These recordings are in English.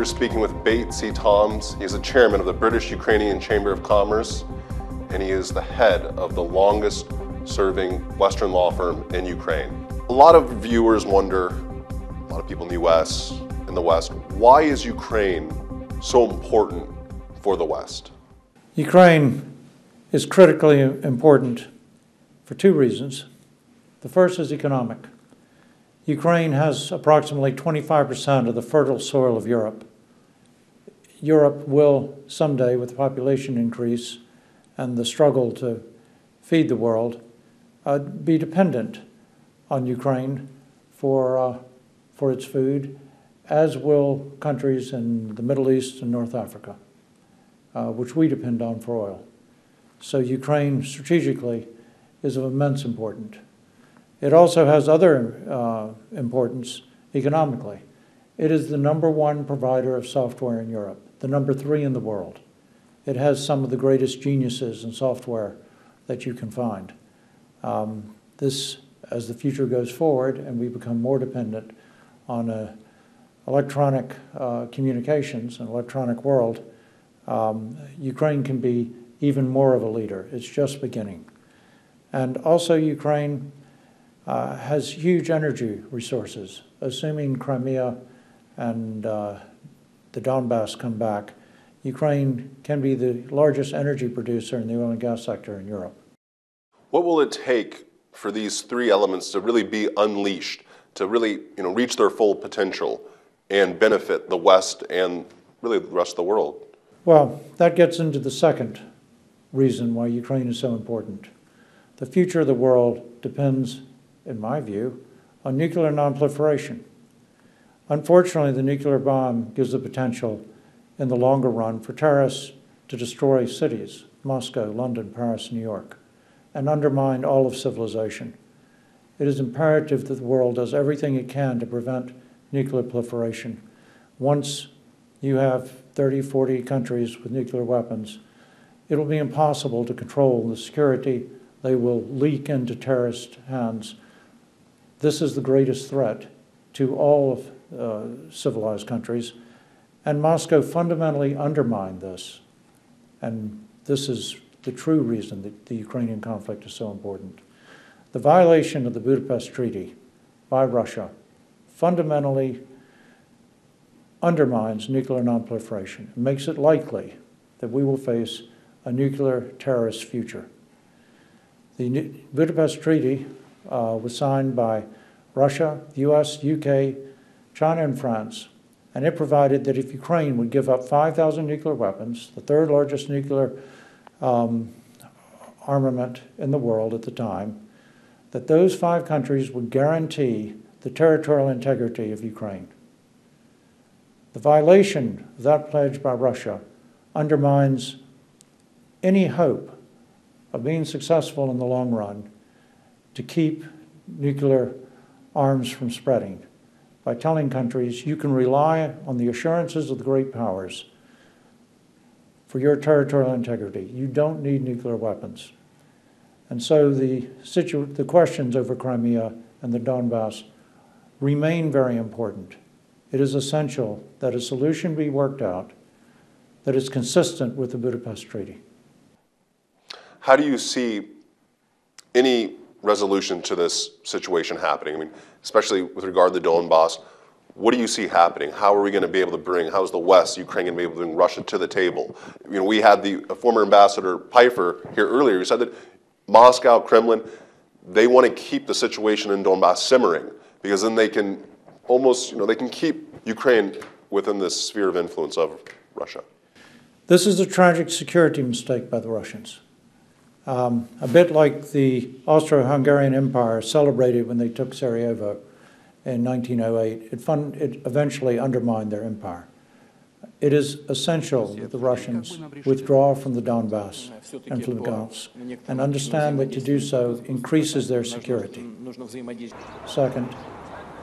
speaking with Bate C. Toms. He is the chairman of the British-Ukrainian Chamber of Commerce, and he is the head of the longest serving Western law firm in Ukraine. A lot of viewers wonder, a lot of people in the US, in the West, why is Ukraine so important for the West? Ukraine is critically important for two reasons. The first is economic. Ukraine has approximately 25% of the fertile soil of Europe. Europe will someday, with the population increase and the struggle to feed the world, be dependent on Ukraine for its food, as will countries in the Middle East and North Africa, which we depend on for oil. So Ukraine, strategically, is of immense importance. It also has other importance economically. It is the #1 provider of software in Europe, the #3 in the world. It has some of the greatest geniuses in software that you can find. This, as the future goes forward and we become more dependent on electronic communications and electronic world, Ukraine can be even more of a leader. It's just beginning. And also Ukraine has huge energy resources. Assuming Crimea and the Donbass come back, Ukraine can be the largest energy producer in the oil and gas sector in Europe. What will it take for these three elements to really be unleashed, to really reach their full potential and benefit the West and really the rest of the world? Well, that gets into the second reason why Ukraine is so important. The future of the world depends, in my view, on nuclear nonproliferation. Unfortunately, the nuclear bomb gives the potential in the longer run for terrorists to destroy cities, Moscow, London, Paris, New York, and undermine all of civilization. It is imperative that the world does everything it can to prevent nuclear proliferation. Once you have 30, 40 countries with nuclear weapons, it will be impossible to control the security. They will leak into terrorist hands. This is the greatest threat to all of civilized countries, and Moscow fundamentally undermined this. And this is the true reason that the Ukrainian conflict is so important. The violation of the Budapest Treaty by Russia fundamentally undermines nuclear nonproliferation. It makes it likely that we will face a nuclear terrorist future. The Budapest Treaty was signed by Russia, the US, UK, China, and France, and it provided that if Ukraine would give up 5,000 nuclear weapons, the third largest nuclear armament in the world at the time, that those 5 countries would guarantee the territorial integrity of Ukraine. The violation of that pledge by Russia undermines any hope of being successful in the long run to keep nuclear arms from spreading by telling countries you can rely on the assurances of the great powers for your territorial integrity. You don't need nuclear weapons. And so the questions over Crimea and the Donbass remain very important. It is essential that a solution be worked out that is consistent with the Budapest Treaty. How do you see any resolution to this situation happening? I mean, especially with regard to the Donbass, what do you see happening? How are we going to be able to bring, how is the West, Ukraine, going to be able to bring Russia to the table? We had the former Ambassador Pfeiffer here earlier who said that Moscow, Kremlin, they want to keep the situation in Donbass simmering because then they can almost, they can keep Ukraine within this sphere of influence of Russia. This is a tragic security mistake by the Russians. A bit like the Austro-Hungarian Empire celebrated when they took Sarajevo in 1908, it eventually undermined their empire. It is essential that the Russians withdraw from the Donbass and from Lugansk and understand that to do so increases their security. Second,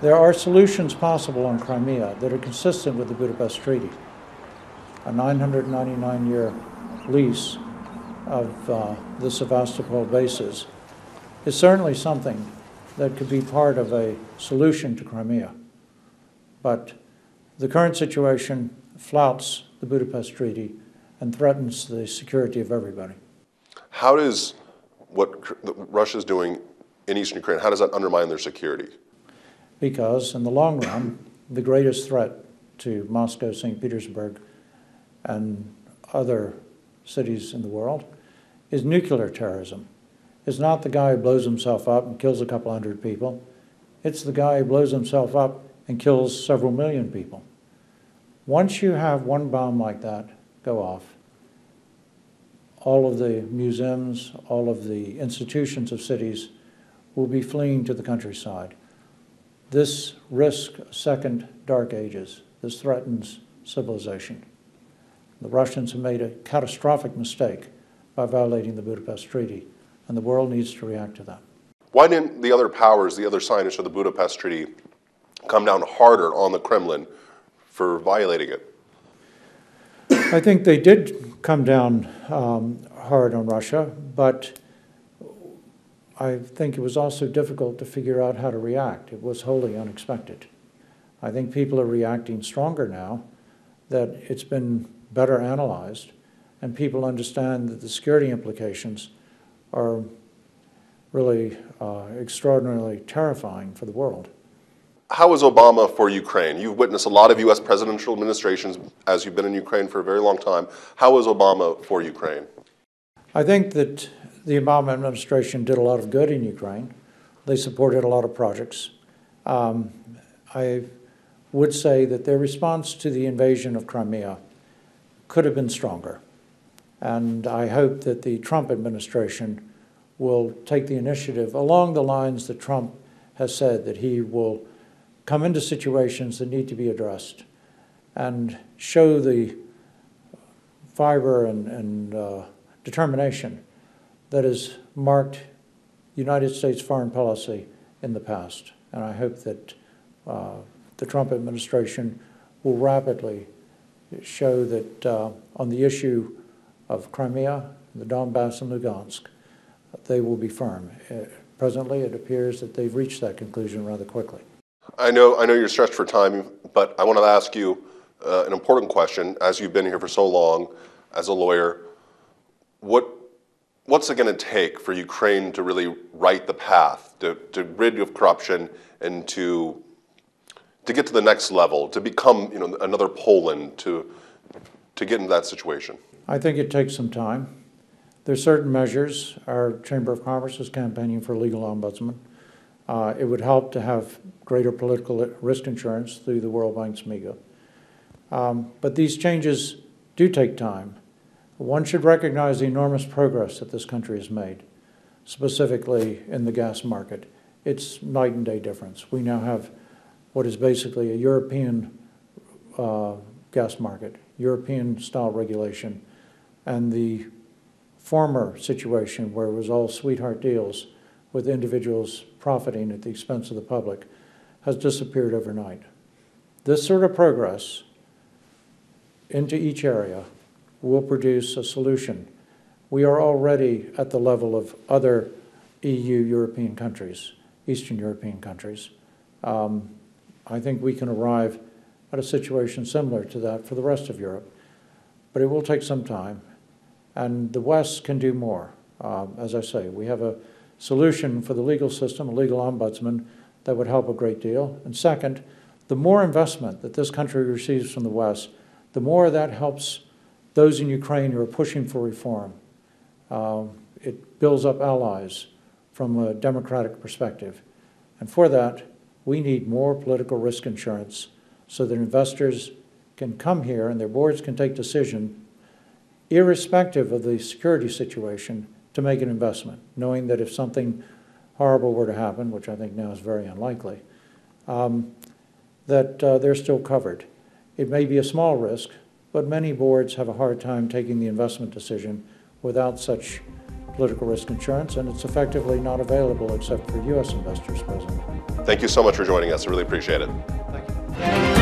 there are solutions possible on Crimea that are consistent with the Budapest Treaty. A 999-year lease of the Sevastopol bases is certainly something that could be part of a solution to Crimea. But the current situation flouts the Budapest Treaty and threatens the security of everybody. How does what Russia's doing in eastern Ukraine, how does that undermine their security? Because in the long run, the greatest threat to Moscow, St. Petersburg, and other cities in the world is nuclear terrorism. It's not the guy who blows himself up and kills a couple hundred people. It's the guy who blows himself up and kills several million people. Once you have one bomb like that go off, all of the museums, all of the institutions of cities will be fleeing to the countryside. This risks a second dark ages. This threatens civilization. The Russians have made a catastrophic mistake by violating the Budapest Treaty, and the world needs to react to that. Why didn't the other powers, the other signers of the Budapest Treaty, come down harder on the Kremlin for violating it? I think they did come down hard on Russia, but I think it was also difficult to figure out how to react. It was wholly unexpected. I think people are reacting stronger now that it's been better analyzed, and people understand that the security implications are really extraordinarily terrifying for the world. How is Obama for Ukraine? You've witnessed a lot of U.S. presidential administrations as you've been in Ukraine for a very long time. How is Obama for Ukraine? I think that the Obama administration did a lot of good in Ukraine. They supported a lot of projects. I would say that their response to the invasion of Crimea could have been stronger. And I hope that the Trump administration will take the initiative along the lines that Trump has said, that he will come into situations that need to be addressed and show the fiber and determination that has marked United States foreign policy in the past. And I hope that the Trump administration will rapidly show that on the issue of Crimea, the Donbass, and Lugansk, they will be firm. Presently, it appears that they've reached that conclusion rather quickly. I know you're stretched for time, but I want to ask you an important question. As you've been here for so long as a lawyer, what's it going to take for Ukraine to really right the path, to rid of corruption, and to get to the next level, to become another Poland, to get into that situation? I think it takes some time. There are certain measures. Our Chamber of Commerce is campaigning for a legal ombudsman. It would help to have greater political risk insurance through the World Bank's MIGA. But these changes do take time. One should recognize the enormous progress that this country has made, specifically in the gas market. It's night and day difference. We now have what is basically a European gas market, European-style regulation, and the former situation where it was all sweetheart deals with individuals profiting at the expense of the public has disappeared overnight. This sort of progress into each area will produce a solution. We are already at the level of other EU European countries, Eastern European countries. I think we can arrive at a situation similar to that for the rest of Europe, but it will take some time, and the West can do more. As I say, we have a solution for the legal system, a legal ombudsman, that would help a great deal. And second, the more investment that this country receives from the West, the more that helps those in Ukraine who are pushing for reform. It builds up allies from a democratic perspective. And for that, we need more political risk insurance so that investors can come here and their boards can take decisions, irrespective of the security situation, to make an investment, knowing that if something horrible were to happen, which I think now is very unlikely, that they're still covered. It may be a small risk, but many boards have a hard time taking the investment decision without such political risk insurance, and it's effectively not available except for U.S. investors presently. Thank you so much for joining us. I really appreciate it. Thank you.